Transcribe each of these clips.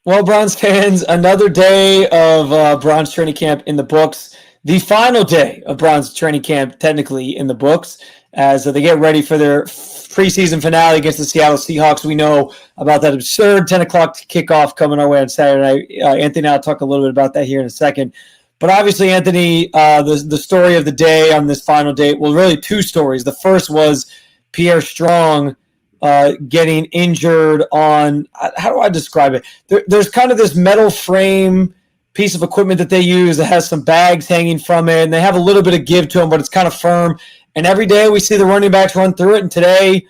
Well, Browns fans, another day of Browns training camp in the books. The final day of Browns training camp, technically, in the books, as they get ready for their preseason finale against the Seattle Seahawks. We know about that absurd 10 o'clock kickoff coming our way on Saturday night. Anthony and I will talk a little bit about that here in a second. But obviously, Anthony, the story of the day on this final day, well, really two stories. The first was Pierre Strong getting injured on, how do I describe it? There's kind of this metal frame piece of equipment that they use that has some bags hanging from it, and they have a little bit of give to them, but it's kind of firm. And every day we see the running backs run through it, and today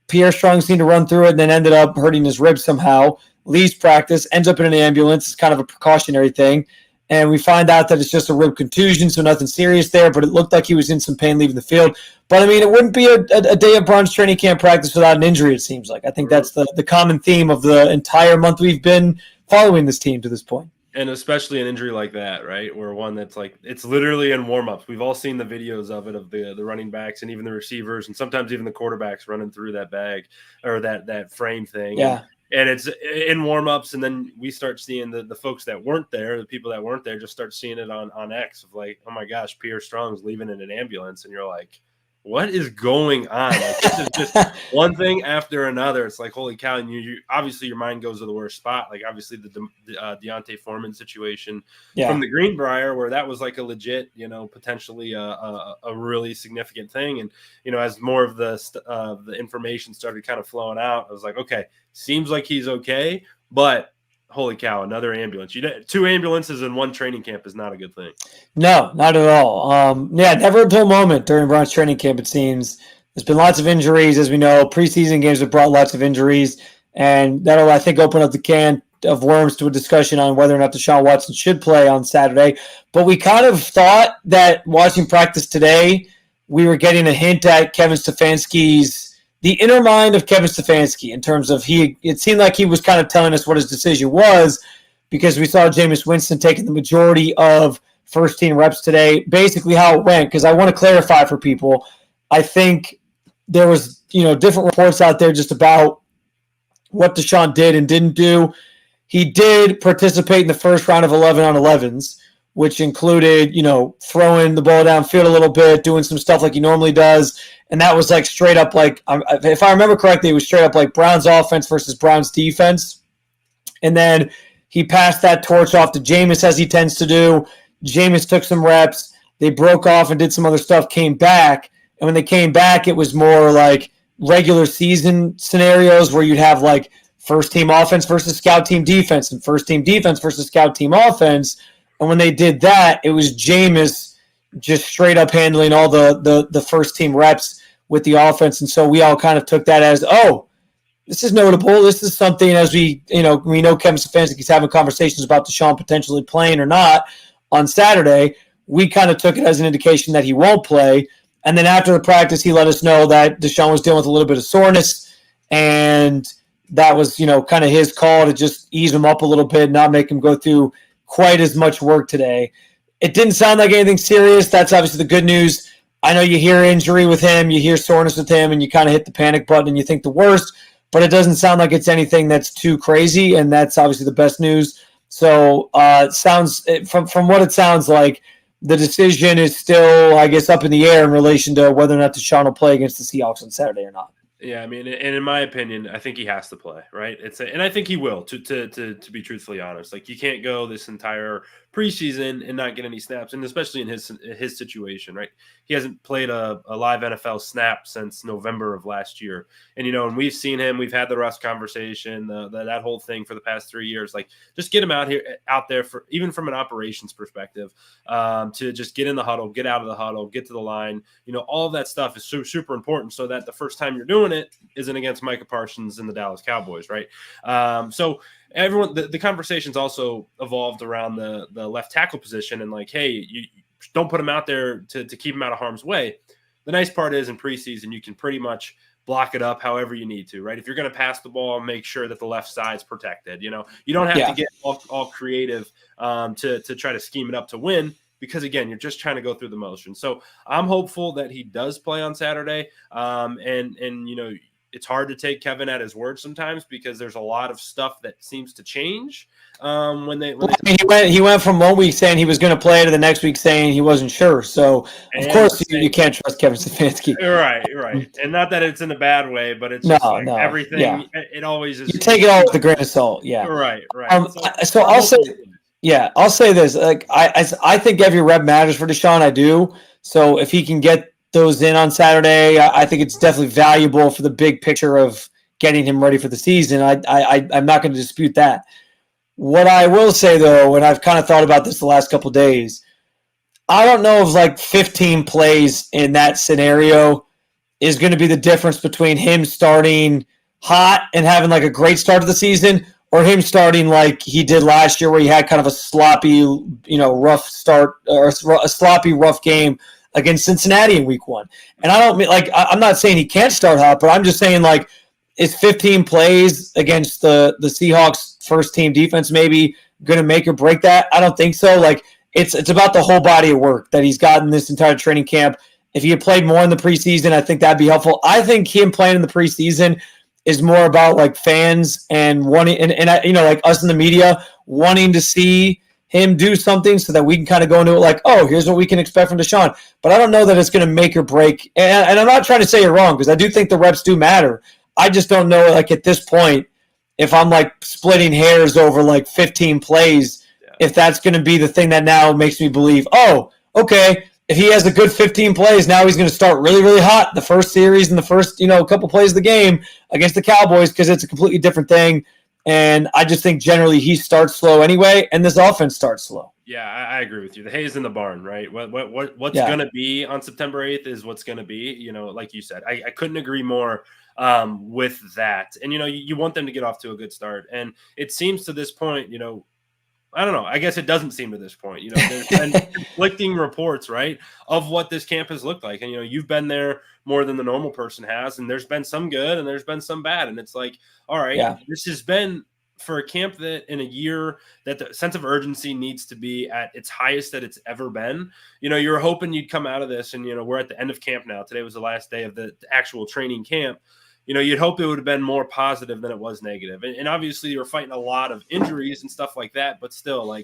Pierre Strong seemed to run through it and then ended up hurting his ribs somehow. Leaves practice, ends up in an ambulance. It's kind of a precautionary thing. And we find out that it's just a rib contusion, so nothing serious there, but it looked like he was in some pain leaving the field. But, I mean, it wouldn't be a day of Browns training camp practice without an injury, it seems like. I think that's the common theme of the entire month we've been following this team to this point. And especially an injury like that, right, where one that's like it's literally in warm-ups. We've all seen the videos of it, of the running backs and even the receivers and sometimes even the quarterbacks running through that bag or that frame thing. Yeah. And it's in warm-ups, and then we start seeing the folks that weren't there, the people that weren't there, just start seeing it on X of like, oh, my gosh, Pierre Strong's leaving in an ambulance. And you're like, what is going on? Like, this is just one thing after another. It's like, holy cow. And you obviously your mind goes to the worst spot. Like, obviously the Deontay Foreman situation from the Greenbrier, where that was like a legit, potentially a really significant thing. And, as more of the information started kind of flowing out, I was like, okay, seems like he's okay, but holy cow, another ambulance. Two ambulances in one training camp is not a good thing. No, not at all. Never a dull moment during Browns training camp, it seems. There's been lots of injuries, as we know. Preseason games have brought lots of injuries, and that'll, I think, open up the can of worms to a discussion on whether or not Deshaun Watson should play on Saturday. But we kind of thought that watching practice today, we were getting a hint at Kevin Stefanski's the inner mind of Kevin Stefanski in terms of it seemed like he was kind of telling us what his decision was, because we saw Jameis Winston taking the majority of first-team reps today. Basically how it went, because I want to clarify for people, I think there was different reports out there just about what Deshaun did and didn't do. He did participate in the first round of 11 on 11s, which included, throwing the ball downfield a little bit, doing some stuff like he normally does. And that was like straight up, like, if I remember correctly, it was straight up like Browns offense versus Browns defense. And then he passed that torch off to Jameis, as he tends to do. Jameis took some reps. They broke off and did some other stuff, came back. And when they came back, it was more like regular season scenarios where you'd have like first team offense versus scout team defense and first team defense versus scout team offense. And when they did that, it was Jameis just straight up handling all the first team reps with the offense. And so we all kind of took that as, oh, this is notable. This is something, as we know Kevin Stefanski's having conversations about Deshaun potentially playing or not on Saturday. We kind of took it as an indication that he won't play. And then after the practice, he let us know that Deshaun was dealing with a little bit of soreness, and that was, kind of his call to just ease him up a little bit, not make him go through quite as much work today. It didn't sound like anything serious. That's obviously the good news. I know you hear injury with him, you hear soreness with him, and you kind of hit the panic button and you think the worst, but it doesn't sound like it's anything that's too crazy, and that's obviously the best news. So it sounds, from what it sounds like, the decision is still, I guess, up in the air in relation to whether or not Deshaun will play against the Seahawks on Saturday or not. Yeah, I mean, and in my opinion, I think he has to play, right? And I think he will, to be truthfully honest. Like, you can't go this entire preseason and not get any snaps, and especially in his situation, right? He hasn't played a live NFL snap since November of last year. And, and we've seen him. We've had the Russ conversation, that whole thing for the past 3 years. Like, just get him out there for, even from an operations perspective, to just get in the huddle, get out of the huddle, get to the line. All of that stuff is super important, so that the first time you're doing it isn't against Micah Parsons and the Dallas Cowboys, right? So everyone, the conversations also evolved around the left tackle position, and like, hey, you don't put him out there to keep him out of harm's way. The nice part is in preseason, you can pretty much block it up however you need to, right? If you're going to pass the ball, make sure that the left side's protected. You don't have to get all creative to try to scheme it up to win, because, again, you're just trying to go through the motion. So I'm hopeful that he does play on Saturday. And it's hard to take Kevin at his word sometimes because there's a lot of stuff that seems to change he went from 1 week saying he was going to play to the next week saying he wasn't sure. So of course you can't trust Kevin Stefanski. Right. And not that it's in a bad way, but it's just everything. Yeah. It always is. You take it all with a grain of salt. Yeah. Right. So I'll say this. Like I think every rep matters for Deshaun. I do. So if he can get those in on Saturday, I think it's definitely valuable for the big picture of getting him ready for the season. I'm not going to dispute that. What I will say, though, and I've kind of thought about this the last couple of days, I don't know if like 15 plays in that scenario is going to be the difference between him starting hot and having like a great start to the season or him starting like he did last year where he had kind of a sloppy, rough start or a sloppy, rough game against Cincinnati in week 1. And I don't mean I'm not saying he can't start hot, but I'm just saying like is 15 plays against the Seahawks first team defense maybe going to make or break that? I don't think so. Like it's about the whole body of work that he's gotten this entire training camp. If he had played more in the preseason, I think that'd be helpful. I think him playing in the preseason is more about like fans and wanting and like us in the media wanting to see him do something so that we can kind of go into it like, oh, here's what we can expect from Deshaun. But I don't know that it's going to make or break. And I'm not trying to say you're wrong because I do think the reps do matter. I just don't know, like at this point, if I'm like splitting hairs over like 15 plays, if that's going to be the thing that now makes me believe, oh, okay, if he has a good 15 plays, now he's going to start really, really hot the first series and the first, couple plays of the game against the Cowboys because it's a completely different thing. And I just think generally he starts slow anyway, and this offense starts slow. Yeah, I agree with you. The hay's in the barn, right? What's going to be on September 8th is what's going to be, like you said. I couldn't agree more with that. And, you want them to get off to a good start. And it seems to this point, I don't know. I guess it doesn't seem to this point. There's been conflicting reports, right, of what this camp has looked like. And, you've been there more than the normal person has. And there's been some good and there's been some bad. And it's like, all right, This has been for a camp that in a year that the sense of urgency needs to be at its highest that it's ever been. You're hoping you'd come out of this and, we're at the end of camp now. Today was the last day of the actual training camp. You'd hope it would have been more positive than it was negative. And obviously you're fighting a lot of injuries and stuff like that, but still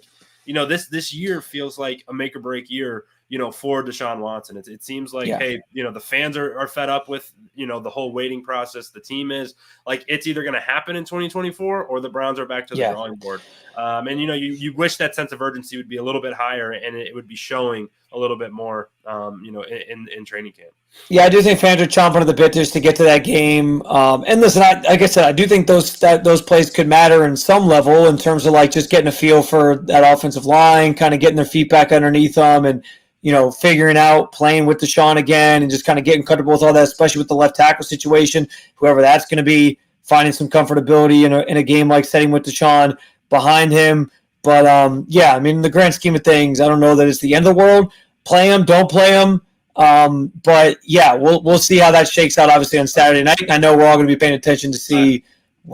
this year feels like a make or break year, for Deshaun Watson. It seems like, hey, the fans are fed up with, the whole waiting process. The team is like, it's either going to happen in 2024 or the Browns are back to the drawing board. And, you wish that sense of urgency would be a little bit higher and it would be showing a little bit more, in training camp. Yeah, I do think fans are chomping at the bit just to get to that game. And listen, like I said, I do think those plays could matter in some level in terms of like just getting a feel for that offensive line, kind of getting their feet back underneath them and, figuring out playing with Deshaun again and just kind of getting comfortable with all that, especially with the left tackle situation, whoever that's going to be, finding some comfortability in a game like setting with Deshaun behind him. But, in the grand scheme of things, I don't know that it's the end of the world. Play him, don't play him. But we'll see how that shakes out obviously on Saturday night. I know we're all going to be paying attention to see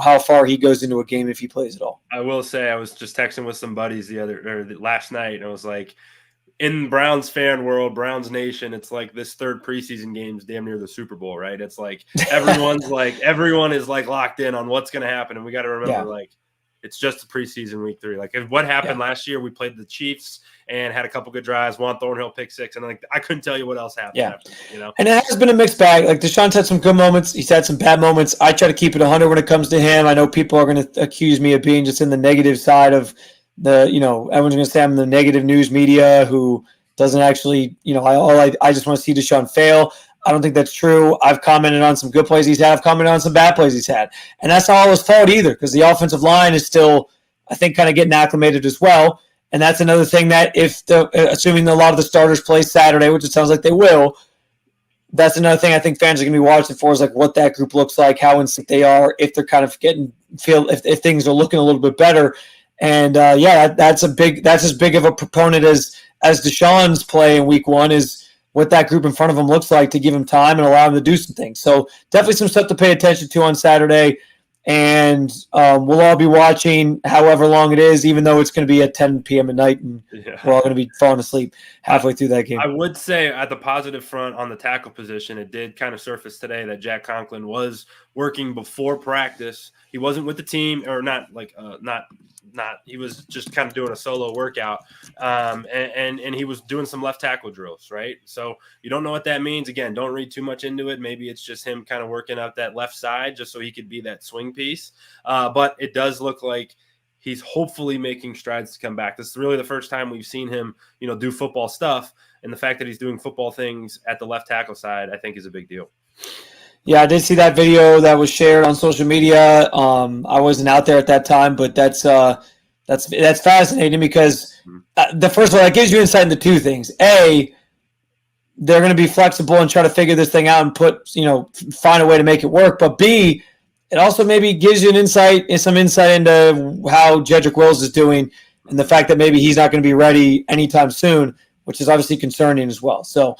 how far he goes into a game if he plays at all. I will say I was just texting with some buddies last night and I was like, in Browns fan world, Browns nation, it's like this third preseason game is damn near the Super Bowl, right? It's like everyone is like locked in on what's going to happen. And we got to remember it's just the preseason week 3. Like what happened last year, we played the Chiefs and had a couple good drives. Juan Thornhill pick 6, and I couldn't tell you what else happened. After, And it has been a mixed bag. Like Deshaun's had some good moments, he's had some bad moments. I try to keep it 100 when it comes to him. I know people are going to accuse me of being just in the negative side of the. Everyone's going to say I'm in the negative news media who doesn't actually. I just want to see Deshaun fail. I don't think that's true. I've commented on some good plays he's had. I've commented on some bad plays he's had. And that's not all his fault either because the offensive line is still, I think, kind of getting acclimated as well. And that's another thing that assuming a lot of the starters play Saturday, which it sounds like they will, that's another thing I think fans are going to be watching for is like what that group looks like, how in sync they are, if they're kind of if things are looking a little bit better. And that's as big of a proponent as Deshaun's play in week 1 is what that group in front of him looks like to give him time and allow him to do some things. So definitely some stuff to pay attention to on Saturday. and we'll all be watching however long it is, even though it's going to be at 10 p.m. at night, and we're all going to be falling asleep halfway through that game. I would say at the positive front on the tackle position, it did kind of surface today that Jack Conklin was working before practice. He wasn't with the team, or not he was just kind of doing a solo workout, and he was doing some left tackle drills, right? So you don't know what that means. Again, don't read too much into it. Maybe it's just him kind of working up that left side just so he could be that swing piece. But it does look like he's hopefully making strides to come back. This is really the first time we've seen him, do football stuff, and the fact that he's doing football things at the left tackle side, I think, is a big deal. Yeah, I did see that video that was shared on social media. I wasn't out there at that time, but that's fascinating because the first of all, that gives you insight into two things. A, they're going to be flexible and try to figure this thing out and find a way to make it work. But B, it also maybe gives you some insight into how Jedrick Wills is doing, and the fact that maybe he's not going to be ready anytime soon, which is obviously concerning as well. So,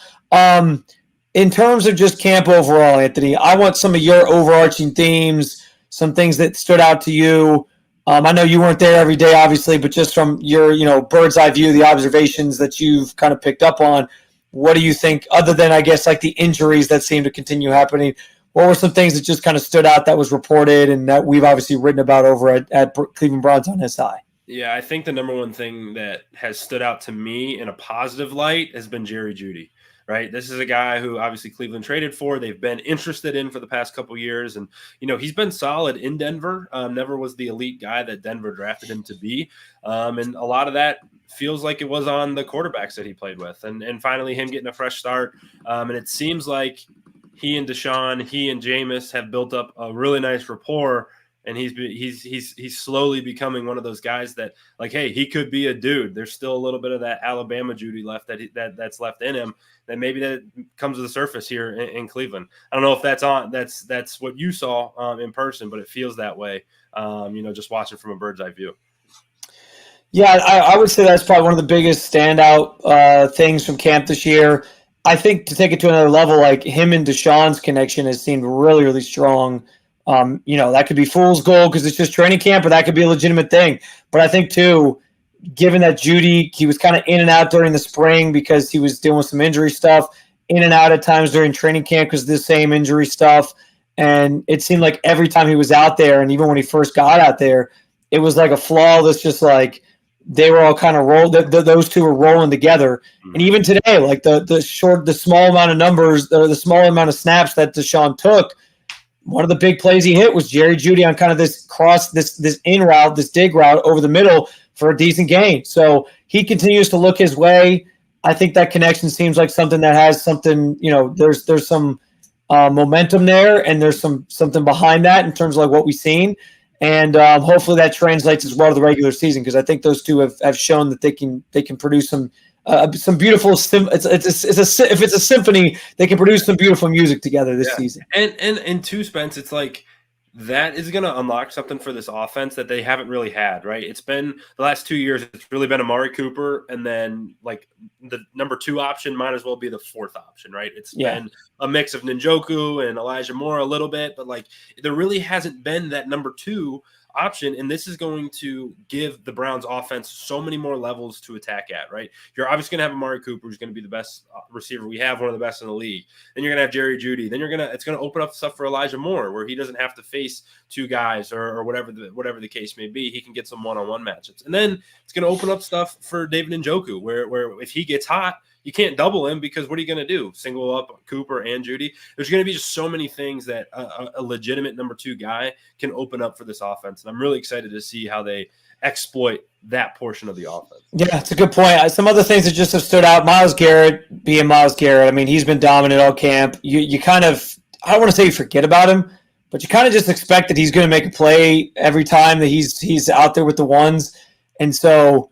in terms of just camp overall, Anthony, I want some of your overarching themes, some things that stood out to you. I know you weren't there every day, obviously, but just from your, bird's eye view, the observations that you've kind of picked up on, what do you think, other than, I guess, like the injuries that seem to continue happening, what were some things that just kind of stood out that was reported and that we've obviously written about over at Cleveland Browns on SI? Yeah, I think the number one thing that has stood out to me in a positive light has been Jerry Jeudy. Right. This is a guy who obviously Cleveland traded for. They've been interested in for the past couple of years. And, he's been solid in Denver. Never was the elite guy that Denver drafted him to be. And a lot of that feels like it was on the quarterbacks that he played with. And finally him getting a fresh start. And it seems like he and Deshaun, he and Jameis have built up a really nice rapport. And he's slowly becoming one of those guys that, like, hey, he could be a dude. There's still a little bit of that Alabama Jeudy left that's left in him. That maybe that comes to the surface here in Cleveland. I don't know if that's what you saw in person, but it feels that way. Just watching from a bird's eye view. Yeah, I would say that's probably one of the biggest standout things from camp this year. I think to take it to another level, like him and Deshaun's connection has seemed really, really strong. That could be fool's gold because it's just training camp, or that could be a legitimate thing. But I think, too, given that Jeudy, he was kind of in and out during the spring because he was dealing with some injury stuff, in and out at times during training camp because of the same injury stuff. And it seemed like every time he was out there, and even when he first got out there, it was like a flawless, just like they were all kind of rolled. Those two were rolling together. And even today, like the small amount of numbers, or the small amount of snaps that Deshaun took, one of the big plays he hit was Jerry Jeudy on kind of this cross, this in route, this dig route over the middle for a decent gain. So he continues to look his way. I think that connection seems like something that has something, there's some momentum there, and there's something behind that in terms of like what we've seen. And hopefully that translates as well to the regular season, because I think those two have shown that they can produce some beautiful. If it's a symphony, they can produce some beautiful music together this season. And two, Spence, it's like that is going to unlock something for this offense that they haven't really had, right? It's been the last 2 years. It's really been Amari Cooper, and then like the number 2 option might as well be the 4th option, right? It's been a mix of Njoku and Elijah Moore a little bit, but like there really hasn't been that number 2 option, and this is going to give the Browns offense so many more levels to attack at, right? You're obviously going to have Amari Cooper, who's going to be the best receiver we have, one of the best in the league. Then you're going to have Jerry Jeudy. Then it's going to open up stuff for Elijah Moore, where he doesn't have to face 2 guys or whatever the case may be. He can get some one-on-one matchups. And then it's going to open up stuff for David Njoku, where if he gets hot, you can't double him, because what are you going to do? Single up Cooper and Jeudy? There's going to be just so many things that a legitimate number 2 guy can open up for this offense. And I'm really excited to see how they exploit that portion of the offense. Yeah, it's a good point. Some other things that just have stood out, Myles Garrett being Myles Garrett. I mean, he's been dominant all camp. You kind of, I don't want to say you forget about him, but you kind of just expect that he's going to make a play every time that he's out there with the ones. And so,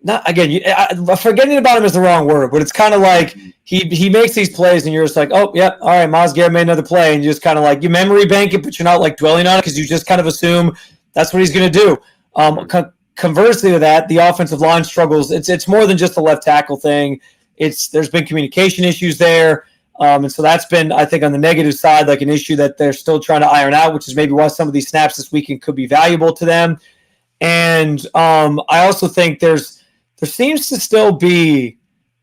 forgetting about him is the wrong word, but it's kind of like he makes these plays and you're just like, oh, yeah, all right, Myles Garrett made another play. And you just kind of like, you memory bank it, but you're not like dwelling on it because you just kind of assume that's what he's going to do. Conversely to that, the offensive line struggles. It's more than just the left tackle thing. There's been communication issues there. And so that's been, I think, on the negative side, like an issue that they're still trying to iron out, which is maybe why some of these snaps this weekend could be valuable to them. And I also think there seems to still be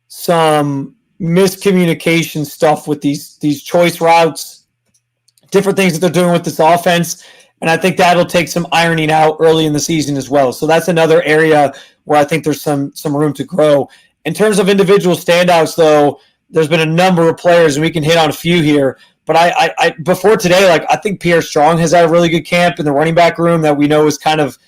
some miscommunication stuff with these choice routes, different things that they're doing with this offense. And I think that'll take some ironing out early in the season as well. So that's another area where I think there's some room to grow. In terms of individual standouts, though, there's been a number of players, and we can hit on a few here. But I before today, like I think Pierre Strong has had a really good camp in the running back room that we know is kind of,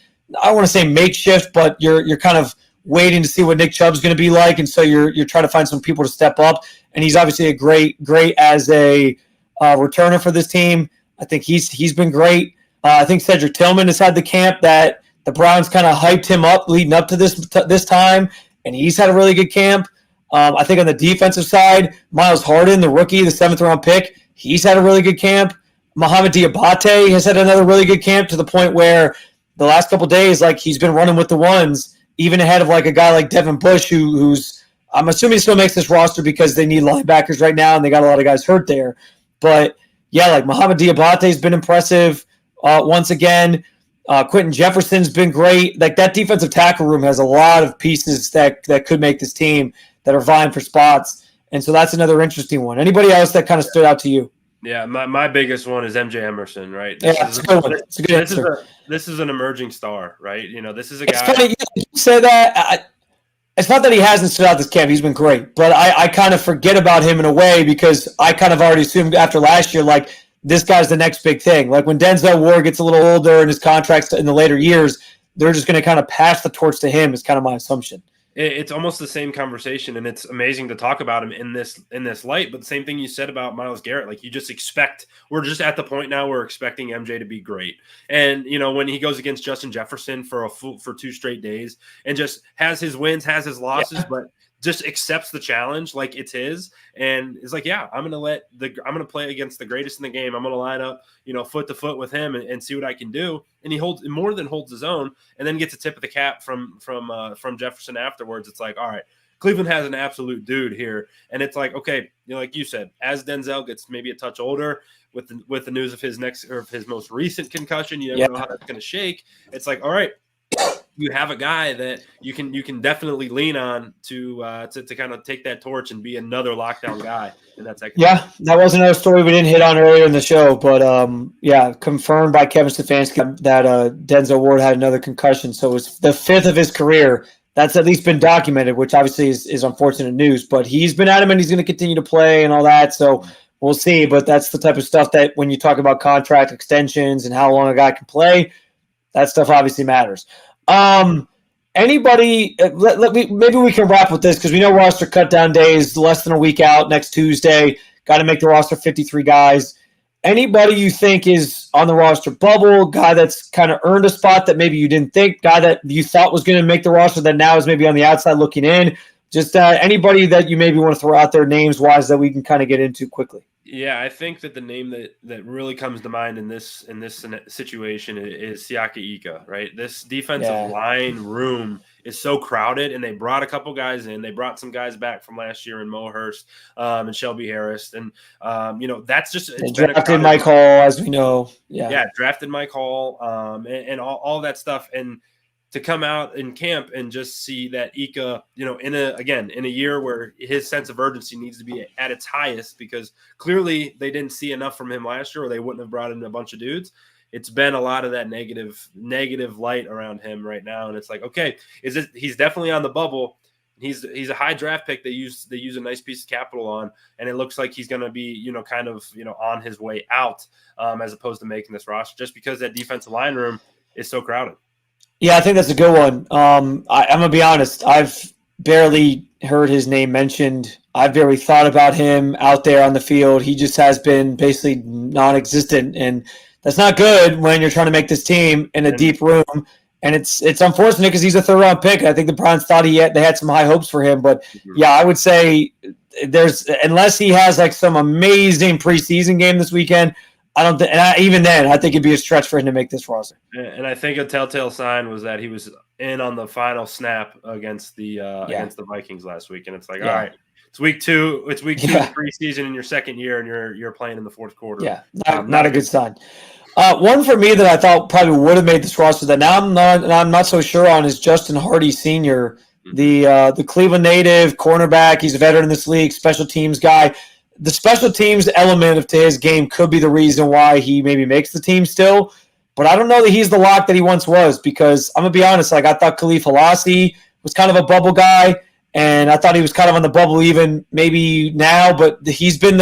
I don't want to say makeshift, but you're kind of waiting to see what Nick Chubb's going to be like, and so you're trying to find some people to step up. And he's obviously a great as a returner for this team. I think he's been great. I think Cedric Tillman has had the camp that the Browns kind of hyped him up leading up to this time, and he's had a really good camp. I think on the defensive side, Miles Harden, the rookie, the 7th-round pick, he's had a really good camp. Mohamed Diabate has had another really good camp to the point where the last couple of days, like he's been running with the ones, even ahead of like a guy like Devin Bush, who's I'm assuming still makes this roster because they need linebackers right now and they got a lot of guys hurt there. But yeah, like Mohamed Diabate's been impressive once again. Quentin Jefferson's been great. Like that defensive tackle room has a lot of pieces that could make this team that are vying for spots. And so that's another interesting one. Anybody else that kind of stood out to you? Yeah, my biggest one is MJ Emerson, right? That's a good one. It's a good answer. This is an emerging star, right? You know, this is a It's guy. funny you say that. It's not that he hasn't stood out this camp. He's been great. But I kind of forget about him in a way because I kind of already assumed after last year, like, this guy's the next big thing. Like when Denzel Ward gets a little older and his contracts in the later years, they're just going to kind of pass the torch to him is kind of my assumption. It's almost the same conversation, and it's amazing to talk about him in this light. But the same thing you said about Myles Garrett, like you just expect. We're just at the point now we're expecting MJ to be great, and you know when he goes against Justin Jefferson for 2 straight days and just has his wins, has his losses, but just accepts the challenge like it's his, and is like, yeah, I'm gonna play against the greatest in the game. I'm gonna line up, foot to foot with him and see what I can do. And he more than holds his own, and then gets a tip of the cap from Jefferson afterwards. It's like, all right, Cleveland has an absolute dude here, and it's like, okay, like you said, as Denzel gets maybe a touch older with the news of his most recent concussion, you never know how that's gonna shake. It's like, all right, you have a guy that you can definitely lean on to kind of take that torch and be another lockdown guy in that second. Yeah, that was another story we didn't hit on earlier in the show, but confirmed by Kevin Stefanski that Denzel Ward had another concussion, so it was the 5th of his career. That's at least been documented, which obviously is unfortunate news. But he's been adamant he's going to continue to play and all that, so we'll see. But that's the type of stuff that when you talk about contract extensions and how long a guy can play, that stuff obviously matters. Anybody? Maybe we can wrap with this because we know roster cut down days less than a week out. Next Tuesday, got to make the roster 53 guys. Anybody you think is on the roster bubble? Guy that's kind of earned a spot that maybe you didn't think. Guy that you thought was going to make the roster that now is maybe on the outside looking in. Just anybody that you maybe want to throw out there names wise that we can kind of get into quickly. Yeah, I think that the name that really comes to mind in this situation is Siaka Ika, right? This defensive line room is so crowded, and they brought a couple guys in. They brought some guys back from last year in Mo Hurst and Shelby Harris, and that's just drafted Mike Hall, as we know. Yeah, drafted Mike Hall, and all that stuff, and to come out in camp and just see that Ika, in a year where his sense of urgency needs to be at its highest because clearly they didn't see enough from him last year or they wouldn't have brought in a bunch of dudes. It's been a lot of that negative light around him right now. And it's like, okay, he's definitely on the bubble. He's a high draft pick. They use a nice piece of capital on, and it looks like he's going to be, on his way out as opposed to making this roster just because that defensive line room is so crowded. Yeah, I think that's a good one. I'm going to be honest. I've barely heard his name mentioned. I've barely thought about him out there on the field. He just has been basically non-existent, and that's not good when you're trying to make this team in a deep room. And it's unfortunate because he's a 3rd-round pick. I think the Browns thought they had some high hopes for him. But, yeah, I would say unless he has like some amazing preseason game this weekend, I don't think, even then, I think it'd be a stretch for him to make this roster. And I think a telltale sign was that he was in on the final snap against the Vikings last week, and it's like, all right, it's week 2. It's week 2 of the preseason in your second year, and you're playing in the fourth quarter. Yeah, not a good sign. One for me that I thought probably would have made this roster that now I'm not so sure on is Justin Hardy Sr., the Cleveland native cornerback. He's a veteran in this league, special teams guy. The special teams element to his game could be the reason why he maybe makes the team still. But I don't know that he's the lock that he once was, because I'm going to be honest, like I thought Khalif Halassi was kind of a bubble guy, and I thought he was kind of on the bubble even maybe now, but he's been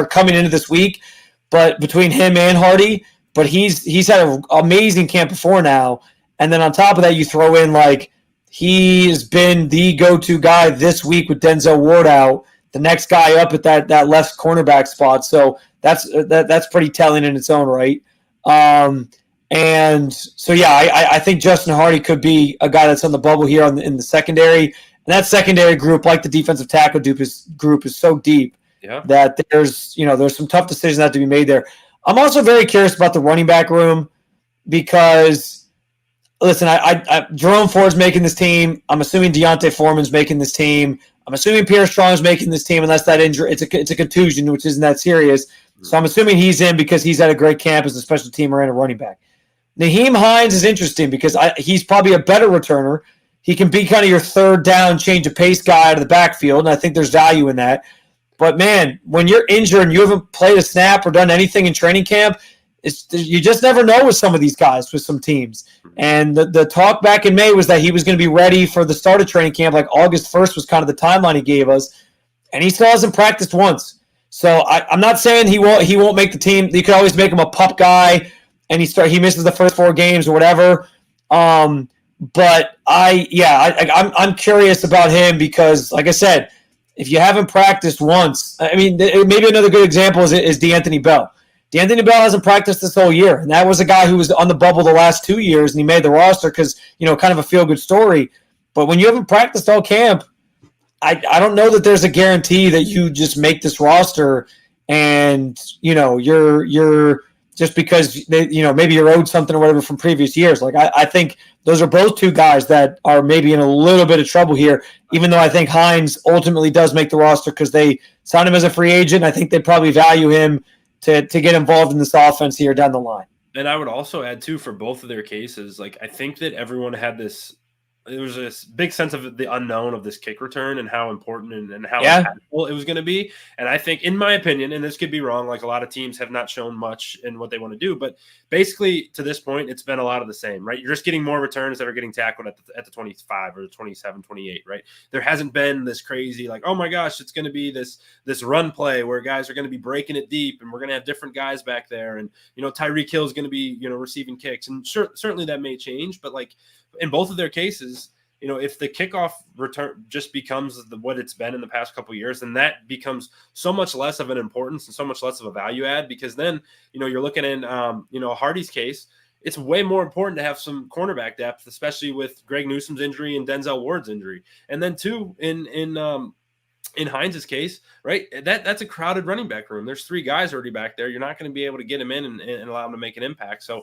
coming into this week, but between him and Hardy, but he's had an amazing camp before now. And then on top of that, you throw in like he has been the go-to guy this week with Denzel Ward out, the next guy up at that left cornerback spot. So that's pretty telling in its own right. And so, yeah, I think Justin Hardy could be a guy that's on the bubble here in the secondary. And that secondary group, like the defensive tackle group, is so deep that there's some tough decisions that have to be made there. I'm also very curious about the running back room because, listen, Jerome Ford's making this team. I'm assuming Deontay Foreman's making this team. I'm assuming Pierre Strong's making this team unless that injury, it's a contusion, which isn't that serious. So I'm assuming he's in because he's at a great camp as a special teamer and a running back. Nyheim Hines is interesting because he's probably a better returner. He can be kind of your third down, change of pace guy out of the backfield, and I think there's value in that. But, man, when you're injured and you haven't played a snap or done anything in training camp, you just never know with some of these guys, with some teams. And the talk back in May was that he was going to be ready for the start of training camp, like August 1st was kind of the timeline he gave us, and he still hasn't practiced once. So I'm not saying he won't make the team. You could always make him a pup guy, and he misses the first 4 games or whatever. But I'm curious about him because, like I said, if you haven't practiced once, I mean, maybe another good example is DeAnthony Bell. DeAnthony Bell hasn't practiced this whole year, and that was a guy who was on the bubble the last 2 years, and he made the roster because, kind of a feel-good story. But when you haven't practiced all camp, I don't know that there's a guarantee that you just make this roster and, you're just because, maybe you're owed something or whatever from previous years. Like, I think those are both 2 guys that are maybe in a little bit of trouble here, even though I think Hines ultimately does make the roster because they signed him as a free agent. I think they probably value him to get involved in this offense here down the line. And I would also add, too, for both of their cases, like I think that everyone had there was this big sense of the unknown of this kick return and how important and how impactful it was going to be. And I think, in my opinion, and this could be wrong, like a lot of teams have not shown much in what they want to do, but basically to this point, it's been a lot of the same, right? You're just getting more returns that are getting tackled at the 25 or the 27, 28, right? There hasn't been this crazy, like, oh my gosh, it's going to be this run play where guys are going to be breaking it deep and we're going to have different guys back there. And, Tyreek Hill is going to be, receiving kicks. And certainly that may change, but like, in both of their cases, if the kickoff return just becomes what it's been in the past couple of years, then that becomes so much less of an importance and so much less of a value add because then, you're looking in, Hardy's case, it's way more important to have some cornerback depth, especially with Greg Newsome's injury and Denzel Ward's injury. And then too, in Hines' case, right, that's a crowded running back room. There's 3 guys already back there. You're not going to be able to get him in and allow him to make an impact. So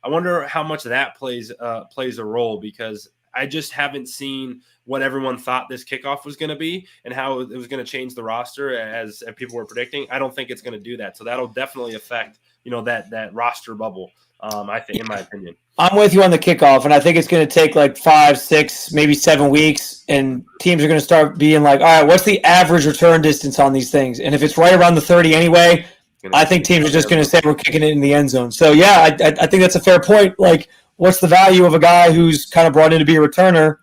I wonder how much that plays a role because I just haven't seen what everyone thought this kickoff was going to be and how it was going to change the roster as people were predicting. I don't think it's going to do that. So that'll definitely affect, that roster bubble, I think, in my opinion. I'm with you on the kickoff, and I think it's going to take like 5, 6, maybe 7 weeks, and teams are going to start being like, all right, what's the average return distance on these things? And if it's right around the 30 anyway, I think teams are just going to say we're kicking it in the end zone. So, yeah, I think that's a fair point. Like, what's the value of a guy who's kind of brought in to be a returner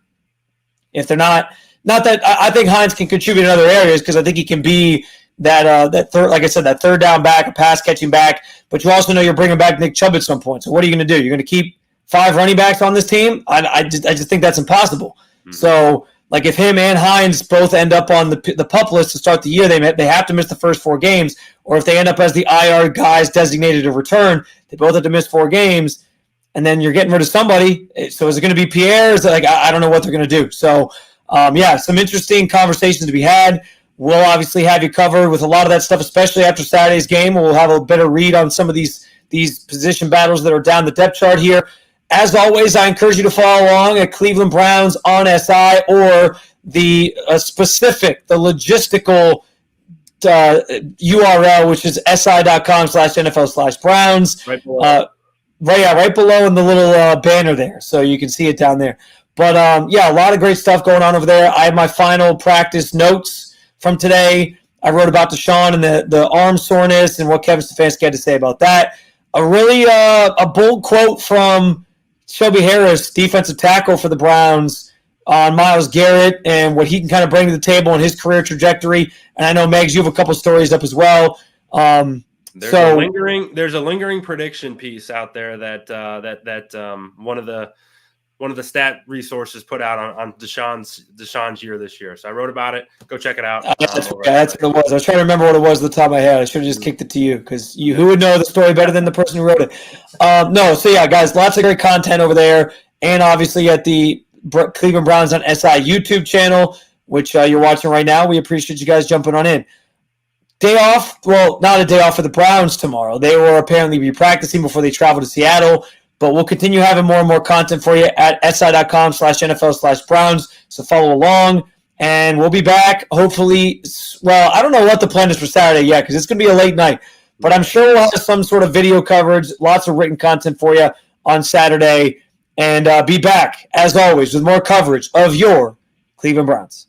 if they're not that I think Hines can contribute in other areas because I think he can be that third, like I said, that third down back, a pass catching back, but you also know you're bringing back Nick Chubb at some point. So what are you going to do? You're going to keep 5 running backs on this team? I just think that's impossible. Mm-hmm. So, like if him and Hines both end up on the PUP list to start the year, they have to miss the first 4 games. Or if they end up as the IR guys designated to return, they both have to miss 4 games. And then you're getting rid of somebody. So is it going to be Pierre? Is it like I don't know what they're going to do. So, some interesting conversations to be had. We'll obviously have you covered with a lot of that stuff, especially after Saturday's game. We'll have a better read on some of these position battles that are down the depth chart here. As always, I encourage you to follow along at Cleveland Browns on SI or the specific, the logistical URL, which is si.com/NFL/Browns. Right below. Right below in the little banner there. So you can see it down there. But, a lot of great stuff going on over there. I have my final practice notes from today. I wrote about Deshaun and the arm soreness and what Kevin Stefanski had to say about that. A really a bold quote from Shelby Harris, defensive tackle for the Browns, on Myles Garrett and what he can kind of bring to the table in his career trajectory. And I know, Megs, you have a couple stories up as well. There's a lingering prediction piece out there that one of the stat resources put out on Deshaun's year this year. So I wrote about it. Go check it out. That's what it was. I was trying to remember what it was at the top of my head. I should have just kicked it to you because who would know the story better than the person who wrote it? Guys, lots of great content over there, and obviously at the Cleveland Browns on SI YouTube channel, which you're watching right now. We appreciate you guys jumping on in. Day off, well, not a day off for the Browns tomorrow. They will apparently be practicing before they travel to Seattle, but we'll continue having more and more content for you at si.com/NFL/Browns. So follow along, and we'll be back hopefully. Well, I don't know what the plan is for Saturday yet because it's going to be a late night, but I'm sure we'll have some sort of video coverage, lots of written content for you on Saturday, and be back, as always, with more coverage of your Cleveland Browns.